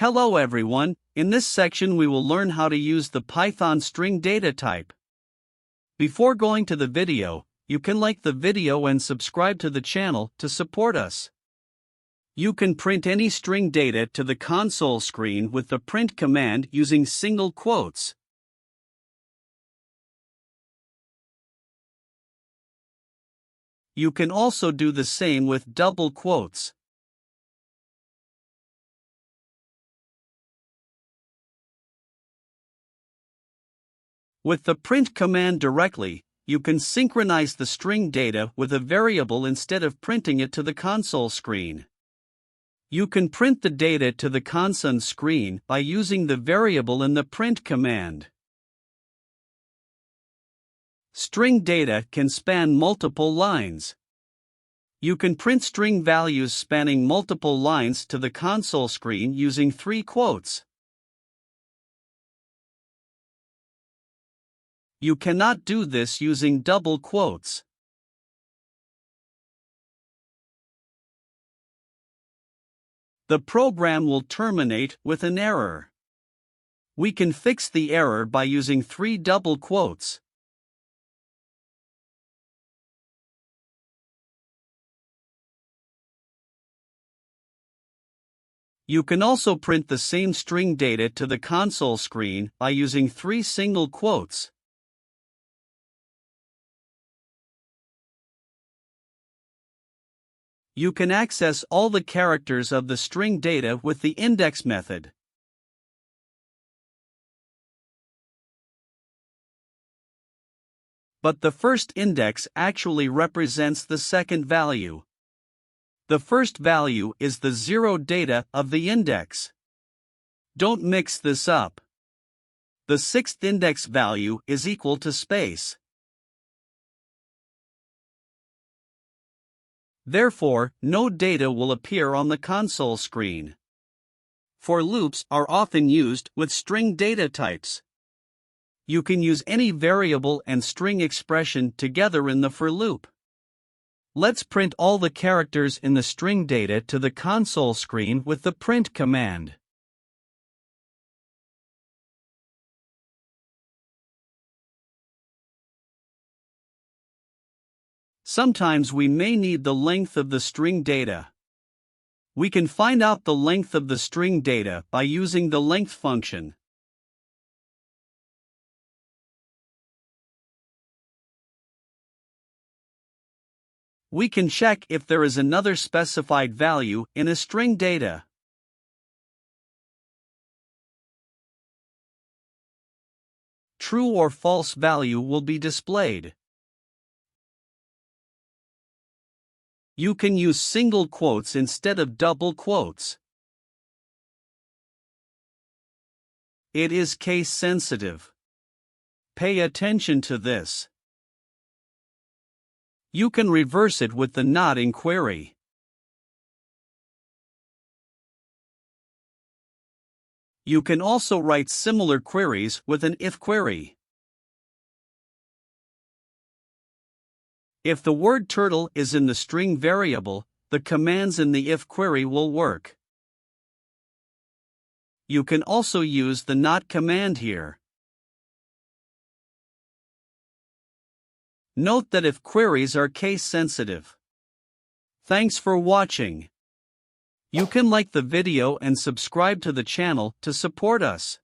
Hello everyone, in this section we will learn how to use the Python string data type. Before going to the video, you can like the video and subscribe to the channel to support us. You can print any string data to the console screen with the print command using single quotes. You can also do the same with double quotes. With the print command directly, you can synchronize the string data with a variable instead of printing it to the console screen. You can print the data to the console screen by using the variable in the print command. String data can span multiple lines. You can print string values spanning multiple lines to the console screen using 3 quotes. You cannot do this using double quotes. The program will terminate with an error. We can fix the error by using 3 double quotes. You can also print the same string data to the console screen by using 3 single quotes. You can access all the characters of the string data with the index method. But the first index actually represents the second value. The first value is the 0 data of the index. Don't mix this up. The 6th index value is equal to space. Therefore, no data will appear on the console screen. For loops are often used with string data types. You can use any variable and string expression together in the for loop. Let's print all the characters in the string data to the console screen with the print command. Sometimes we may need the length of the string data. We can find out the length of the string data by using the length function. We can check if there is another specified value in a string data. True or false value will be displayed. You can use single quotes instead of double quotes. It is case sensitive. Pay attention to this. You can reverse it with the not in query. You can also write similar queries with an if query. If the word turtle is in the string variable, the commands in the if query will work. You can also use the not command here. Note that if queries are case sensitive. Thanks for watching. You can like the video and subscribe to the channel to support us.